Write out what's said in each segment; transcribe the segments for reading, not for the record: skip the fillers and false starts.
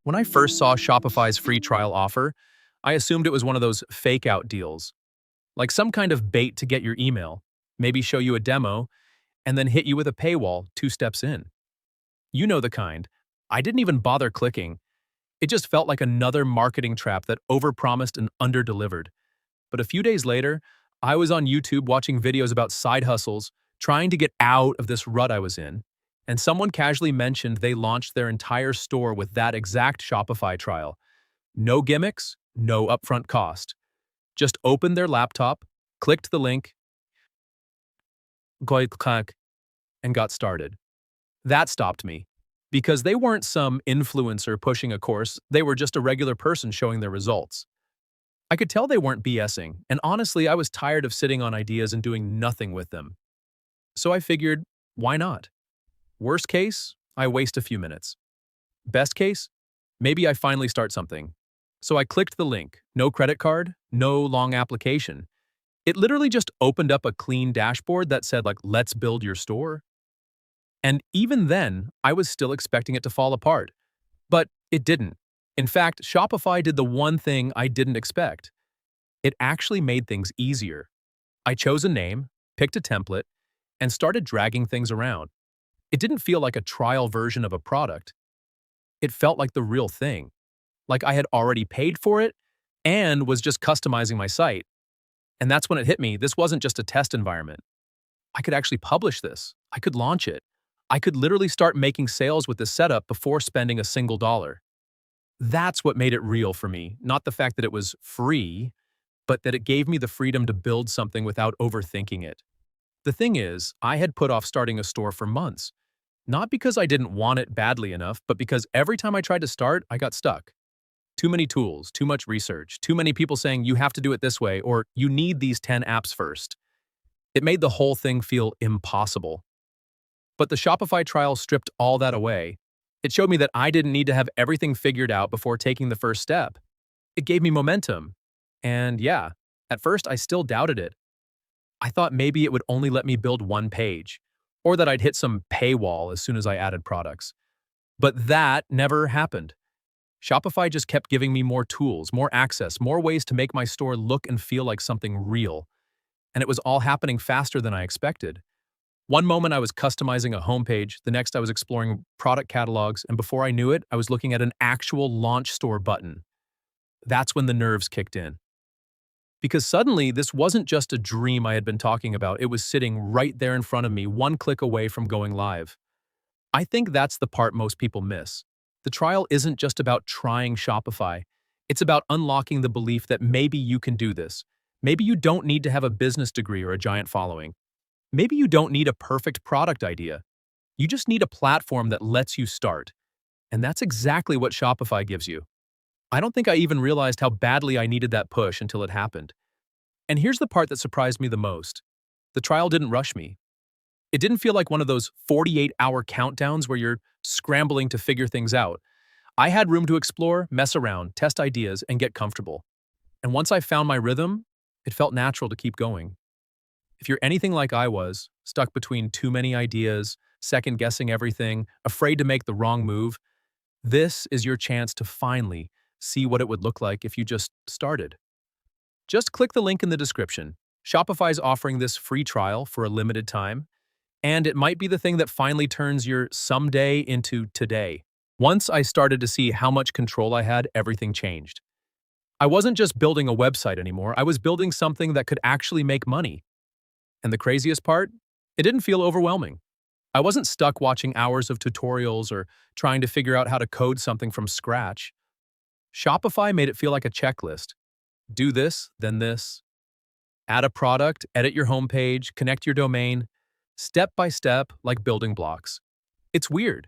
When I first saw Shopify's free trial offer, I assumed it was one of those fake out deals, like some kind of bait to get your email, maybe show you a demo, and then hit you with a paywall 2 steps in. You know the kind. I didn't even bother clicking. It just felt like another marketing trap that overpromised and underdelivered. But a few days later, I was on YouTube watching videos about side hustles, trying to get out of this rut I was in, and someone casually mentioned they launched their entire store with that exact Shopify trial. No gimmicks, no upfront cost. Just opened their laptop, clicked the link, click, and got started. That stopped me. Because they weren't some influencer pushing a course, they were just a regular person showing their results. I could tell they weren't BSing, and honestly, I was tired of sitting on ideas and doing nothing with them. So I figured, why not? Worst case, I waste a few minutes. Best case, maybe I finally start something. So I clicked the link. No credit card, no long application. It literally just opened up a clean dashboard that said, let's build your store. And even then, I was still expecting it to fall apart. But it didn't. In fact, Shopify did the one thing I didn't expect. It actually made things easier. I chose a name, picked a template, and started dragging things around. It didn't feel like a trial version of a product. It felt like the real thing. Like I had already paid for it and was just customizing my site. And that's when it hit me, this wasn't just a test environment. I could actually publish this. I could launch it. I could literally start making sales with this setup before spending a single dollar. That's what made it real for me, not the fact that it was free, but that it gave me the freedom to build something without overthinking it. The thing is, I had put off starting a store for months. Not because I didn't want it badly enough, but because every time I tried to start, I got stuck. Too many tools, too much research, too many people saying you have to do it this way or you need these 10 apps first. It made the whole thing feel impossible. But the Shopify trial stripped all that away. It showed me that I didn't need to have everything figured out before taking the first step. It gave me momentum. And yeah, at first I still doubted it. I thought maybe it would only let me build one page, or that I'd hit some paywall as soon as I added products. But that never happened. Shopify just kept giving me more tools, more access, more ways to make my store look and feel like something real. And it was all happening faster than I expected. One moment I was customizing a homepage, the next I was exploring product catalogs, and before I knew it, I was looking at an actual launch store button. That's when the nerves kicked in. Because suddenly, this wasn't just a dream I had been talking about, it was sitting right there in front of me, one click away from going live. I think that's the part most people miss. The trial isn't just about trying Shopify. It's about unlocking the belief that maybe you can do this. Maybe you don't need to have a business degree or a giant following. Maybe you don't need a perfect product idea. You just need a platform that lets you start. And that's exactly what Shopify gives you. I don't think I even realized how badly I needed that push until it happened. And here's the part that surprised me the most. The trial didn't rush me. It didn't feel like one of those 48-hour countdowns where you're scrambling to figure things out. I had room to explore, mess around, test ideas, and get comfortable. And once I found my rhythm, it felt natural to keep going. If you're anything like I was, stuck between too many ideas, second-guessing everything, afraid to make the wrong move, this is your chance to finally see what it would look like if you just started. Just click the link in the description. Shopify's offering this free trial for a limited time, and it might be the thing that finally turns your someday into today. Once I started to see how much control I had, everything changed. I wasn't just building a website anymore, I was building something that could actually make money. And the craziest part? It didn't feel overwhelming. I wasn't stuck watching hours of tutorials or trying to figure out how to code something from scratch. Shopify made it feel like a checklist. Do this, then this. Add a product, edit your homepage, connect your domain, step by step like building blocks. It's weird,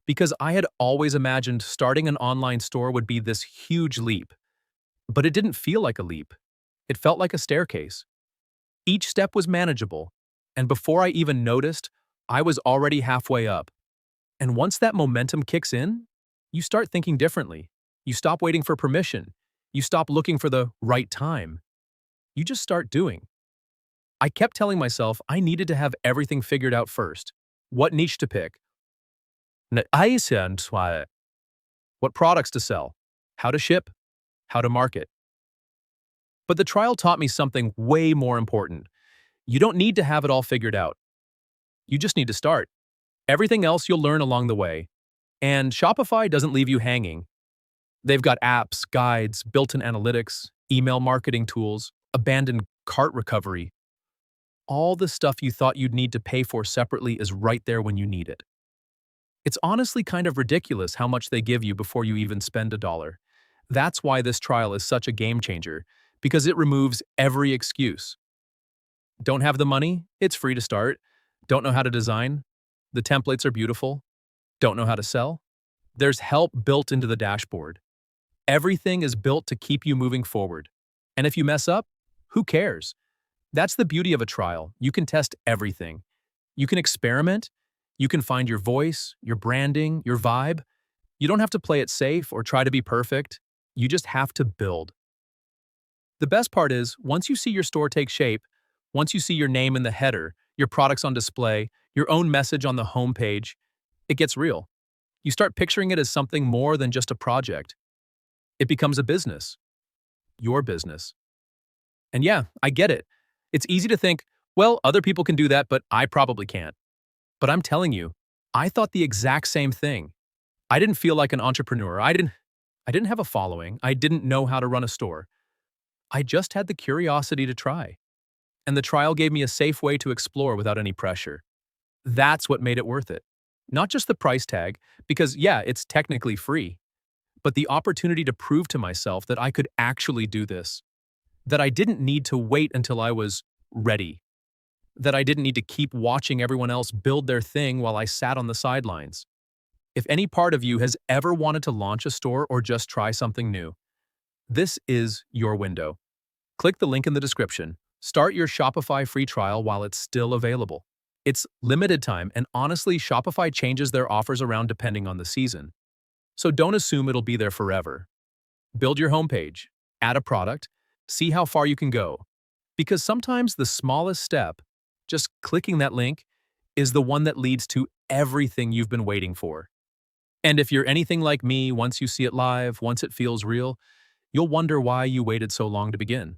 because I had always imagined starting an online store would be this huge leap. But it didn't feel like a leap. It felt like a staircase. Each step was manageable, and before I even noticed, I was already halfway up. And once that momentum kicks in, you start thinking differently. You stop waiting for permission. You stop looking for the right time. You just start doing. I kept telling myself I needed to have everything figured out first. What niche to pick. what products to sell, how to ship, how to market. But the trial taught me something way more important. You don't need to have it all figured out. You just need to start. Everything else you'll learn along the way. And Shopify doesn't leave you hanging. They've got apps, guides, built-in analytics, email marketing tools, abandoned cart recovery. All the stuff you thought you'd need to pay for separately is right there when you need it. It's honestly kind of ridiculous how much they give you before you even spend $1. That's why this trial is such a game changer, because it removes every excuse. Don't have the money? It's free to start. Don't know how to design? The templates are beautiful. Don't know how to sell? There's help built into the dashboard. Everything is built to keep you moving forward. And if you mess up, who cares? That's the beauty of a trial. You can test everything. You can experiment. You can find your voice, your branding, your vibe. You don't have to play it safe or try to be perfect. You just have to build. The best part is, once you see your store take shape, once you see your name in the header, your products on display, your own message on the homepage, it gets real. You start picturing it as something more than just a project. It becomes a business. Your business. And yeah, I get it. It's easy to think, well, other people can do that, but I probably can't. But I'm telling you, I thought the exact same thing. I didn't feel like an entrepreneur. I didn't have a following. I didn't know how to run a store. I just had the curiosity to try. And the trial gave me a safe way to explore without any pressure. That's what made it worth it. Not just the price tag, because yeah, it's technically free, but the opportunity to prove to myself that I could actually do this. That I didn't need to wait until I was ready. That I didn't need to keep watching everyone else build their thing while I sat on the sidelines. If any part of you has ever wanted to launch a store or just try something new, this is your window. Click the link in the description. Start your Shopify free trial while it's still available. It's limited time, and honestly, Shopify changes their offers around depending on the season. So don't assume it'll be there forever. Build your homepage, add a product, see how far you can go. Because sometimes the smallest step, just clicking that link, is the one that leads to everything you've been waiting for. And if you're anything like me, once you see it live, once it feels real, you'll wonder why you waited so long to begin.